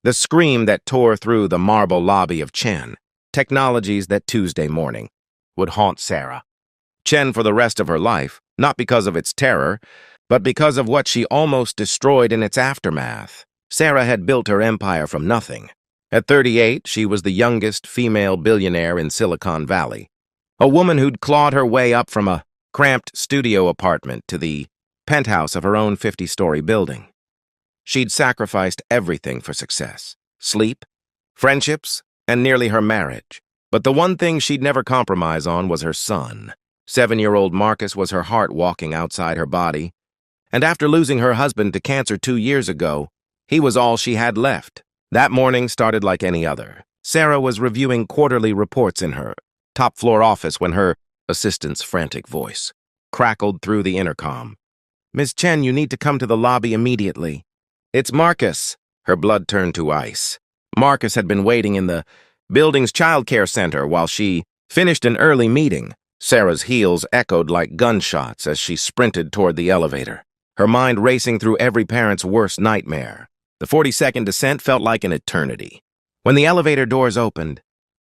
The scream that tore through the marble lobby of Chen, Technologies that Tuesday morning, would haunt Sarah. Chen for the rest of her life, not because of its terror, but because of what she almost destroyed in its aftermath. Sarah had built her empire from nothing. At 38, she was the youngest female billionaire in Silicon Valley, a woman who'd clawed her way up from a cramped studio apartment to the penthouse of her own 50-story building. She'd sacrificed everything for success: sleep, friendships, and nearly her marriage. But the one thing she'd never compromise on was her son. 7-year-old Marcus was her heart walking outside her body, and after losing her husband to cancer 2 years ago, he was all she had left. That morning started like any other. Sarah was reviewing quarterly reports in her top-floor office when her assistant's frantic voice crackled through the intercom. "Miss Chen, you need to come to the lobby immediately." "It's Marcus." Her blood turned to ice. Marcus had been waiting in the building's childcare center while she finished an early meeting. Sarah's heels echoed like gunshots as she sprinted toward the elevator, her mind racing through every parent's worst nightmare. The 40-second descent felt like an eternity. When the elevator doors opened,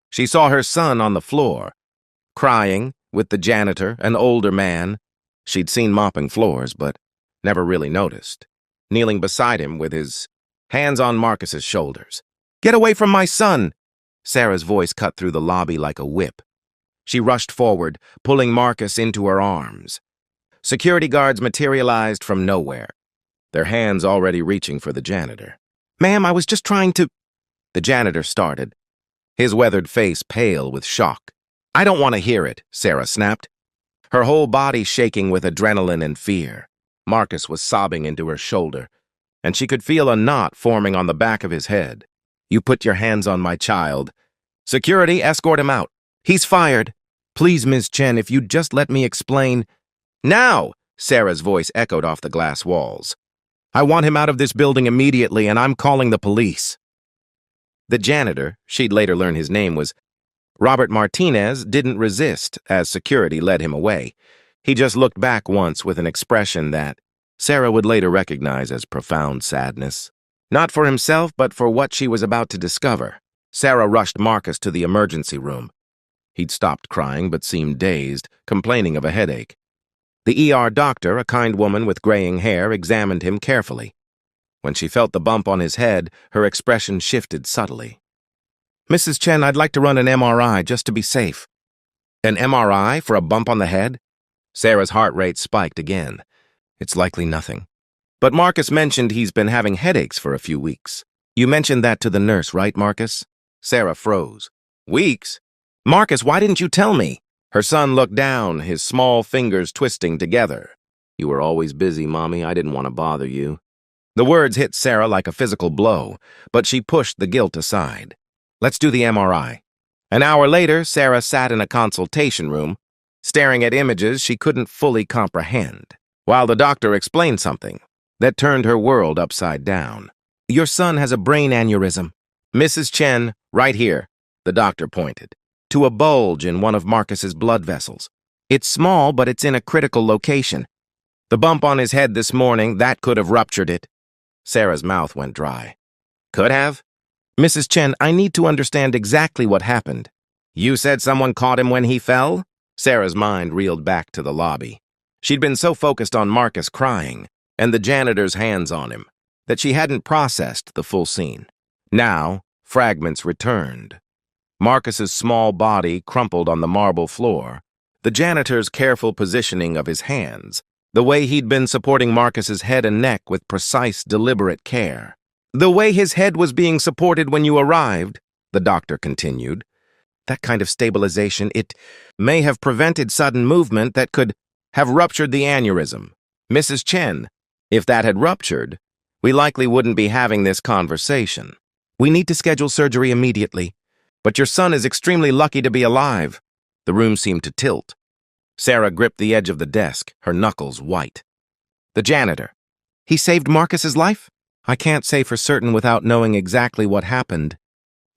she saw her son on the floor, crying, with the janitor, an older man she'd seen mopping floors but never really noticed, kneeling beside him with his hands on Marcus's shoulders. "Get away from my son!" Sarah's voice cut through the lobby like a whip. She rushed forward, pulling Marcus into her arms. Security guards materialized from nowhere, their hands already reaching for the janitor. "Ma'am, I was just trying to—" The janitor started, his weathered face pale with shock. "I don't want to hear it," Sarah snapped, her whole body shaking with adrenaline and fear. Marcus was sobbing into her shoulder, and she could feel a knot forming on the back of his head. "You put your hands on my child. Security, escort him out. He's fired. Please, Ms. Chen, if you'd just let me explain—" "Now!" Sarah's voice echoed off the glass walls. "I want him out of this building immediately, and I'm calling the police." The janitor, she'd later learn his name was Robert Martinez, didn't resist as security led him away. He just looked back once with an expression that Sarah would later recognize as profound sadness. Not for himself, but for what she was about to discover. Sarah rushed Marcus to the emergency room. He'd stopped crying but seemed dazed, complaining of a headache. The ER doctor, a kind woman with graying hair, examined him carefully. When she felt the bump on his head, her expression shifted subtly. "Mrs. Chen, I'd like to run an MRI just to be safe." "An MRI for a bump on the head?" Sarah's heart rate spiked again. "It's likely nothing. But Marcus mentioned he's been having headaches for a few weeks. You mentioned that to the nurse, right, Marcus?" Sarah froze. "Weeks? Marcus, why didn't you tell me?" Her son looked down, his small fingers twisting together. "You were always busy, Mommy. I didn't want to bother you." The words hit Sarah like a physical blow, but she pushed the guilt aside. "Let's do the MRI." An hour later, Sarah sat in a consultation room, staring at images she couldn't fully comprehend, while the doctor explained something that turned her world upside down. "Your son has a brain aneurysm. Mrs. Chen, right here," the doctor pointed, to a bulge in one of Marcus's blood vessels. "It's small, but it's in a critical location. The bump on his head this morning, that could have ruptured it." Sarah's mouth went dry. "Could have?" "Mrs. Chen, I need to understand exactly what happened." "You said someone caught him when he fell?" Sarah's mind reeled back to the lobby. She'd been so focused on Marcus crying and the janitor's hands on him that she hadn't processed the full scene. Now, fragments returned. Marcus's small body crumpled on the marble floor, the janitor's careful positioning of his hands, the way he'd been supporting Marcus's head and neck with precise, deliberate care. "The way his head was being supported when you arrived," the doctor continued. "That kind of stabilization, it may have prevented sudden movement that could have ruptured the aneurysm. Mrs. Chen, if that had ruptured, we likely wouldn't be having this conversation. We need to schedule surgery immediately. But your son is extremely lucky to be alive." The room seemed to tilt. Sarah gripped the edge of the desk, her knuckles white. "The janitor. He saved Marcus's life?" "I can't say for certain without knowing exactly what happened.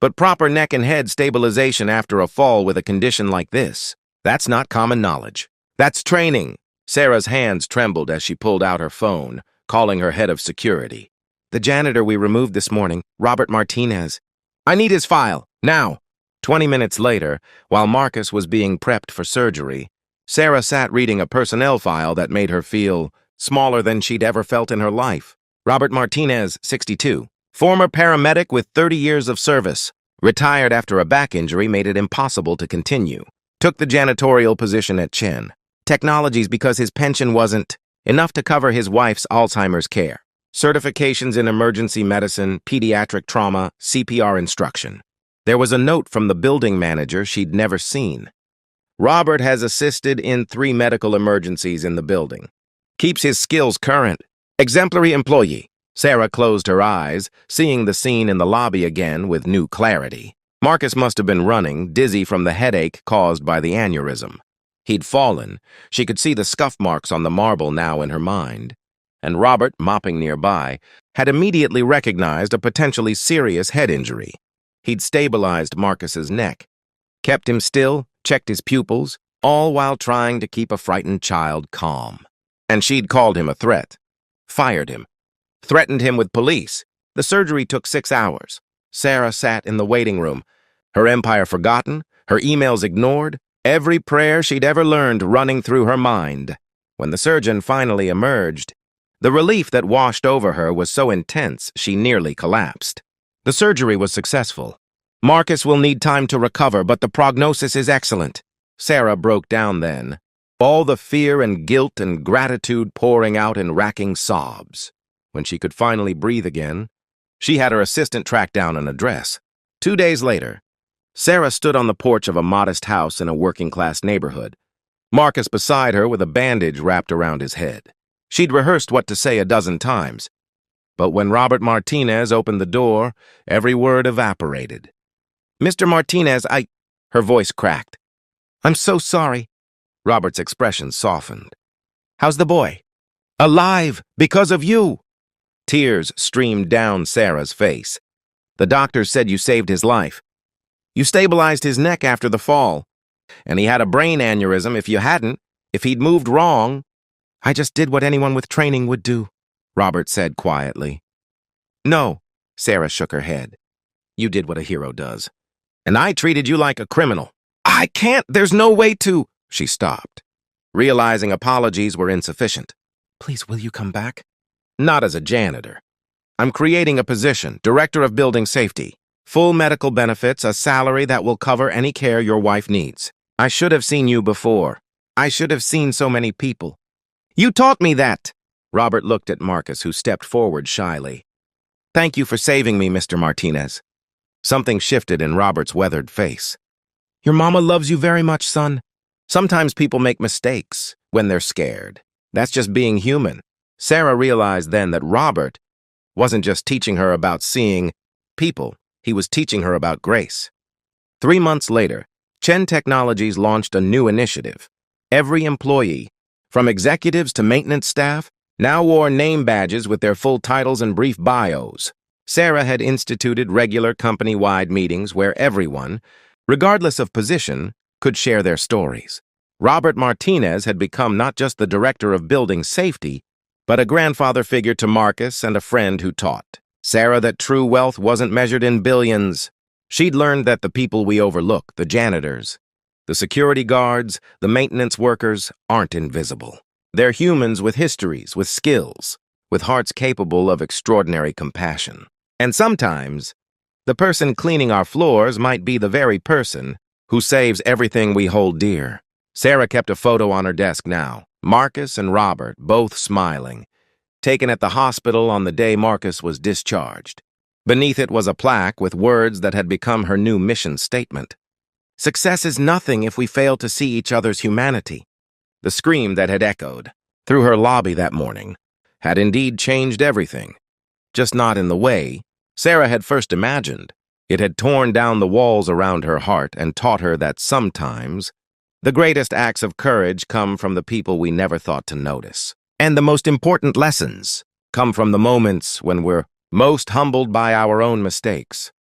But proper neck and head stabilization after a fall with a condition like this, that's not common knowledge. That's training." Sarah's hands trembled as she pulled out her phone, calling her head of security. The janitor we removed this morning, Robert Martinez. I need his file, now. 20 minutes later, while Marcus was being prepped for surgery, Sarah sat reading a personnel file that made her feel smaller than she'd ever felt in her life. Robert Martinez, 62. Former paramedic with 30 years of service. Retired after a back injury made it impossible to continue. Took the janitorial position at Chen Technologies because his pension wasn't enough to cover his wife's Alzheimer's care. Certifications in emergency medicine, pediatric trauma, CPR instruction. There was a note from the building manager she'd never seen. Robert has assisted in 3 medical emergencies in the building. Keeps his skills current. Exemplary employee. Sarah closed her eyes, seeing the scene in the lobby again with new clarity. Marcus must have been running, dizzy from the headache caused by the aneurysm. He'd fallen. She could see the scuff marks on the marble now in her mind. And Robert, mopping nearby, had immediately recognized a potentially serious head injury. He'd stabilized Marcus's neck, kept him still, checked his pupils, all while trying to keep a frightened child calm. And she'd called him a threat, fired him, threatened him with police. The surgery took 6 hours. Sarah sat in the waiting room, her empire forgotten, her emails ignored, every prayer she'd ever learned running through her mind. When the surgeon finally emerged, the relief that washed over her was so intense she nearly collapsed. The surgery was successful. Marcus will need time to recover, but the prognosis is excellent. Sarah broke down then, all the fear and guilt and gratitude pouring out in racking sobs. When she could finally breathe again, she had her assistant track down an address. 2 days later, Sarah stood on the porch of a modest house in a working-class neighborhood, Marcus beside her with a bandage wrapped around his head. She'd rehearsed what to say a dozen times, but when Robert Martinez opened the door, every word evaporated. "Mr. Martinez, Her voice cracked. "I'm so sorry." Robert's expression softened. "How's the boy?" "Alive, because of you." Tears streamed down Sarah's face. "The doctors said you saved his life. You stabilized his neck after the fall, and he had a brain aneurysm if he'd moved wrong." "I just did what anyone with training would do," Robert said quietly. "No," Sarah shook her head. "You did what a hero does. And I treated you like a criminal." "I can't, there's no way to—" She stopped, realizing apologies were insufficient. "Please, will you come back?" "Not as a janitor. I'm creating a position, Director of Building Safety. Full medical benefits, a salary that will cover any care your wife needs. I should have seen you before. I should have seen so many people. You taught me that." Robert looked at Marcus, who stepped forward shyly. "Thank you for saving me, Mr. Martinez." Something shifted in Robert's weathered face. "Your mama loves you very much, son. Sometimes people make mistakes when they're scared. That's just being human." Sarah realized then that Robert wasn't just teaching her about seeing people, he was teaching her about grace. 3 months later, Chen Technologies launched a new initiative. Every employee, from executives to maintenance staff, now wore name badges with their full titles and brief bios. Sarah had instituted regular company-wide meetings where everyone, regardless of position, could share their stories. Robert Martinez had become not just the Director of Building Safety, but a grandfather figure to Marcus and a friend who taught Sarah that true wealth wasn't measured in billions. She'd learned that the people we overlook, the janitors, the security guards, the maintenance workers, aren't invisible. They're humans with histories, with skills, with hearts capable of extraordinary compassion. And sometimes, the person cleaning our floors might be the very person who saves everything we hold dear. Sarah kept a photo on her desk now, Marcus and Robert, both smiling, taken at the hospital on the day Marcus was discharged. Beneath it was a plaque with words that had become her new mission statement. "Success is nothing if we fail to see each other's humanity." The scream that had echoed through her lobby that morning had indeed changed everything, just not in the way Sarah had first imagined. It had torn down the walls around her heart and taught her that sometimes the greatest acts of courage come from the people we never thought to notice. And the most important lessons come from the moments when we're most humbled by our own mistakes.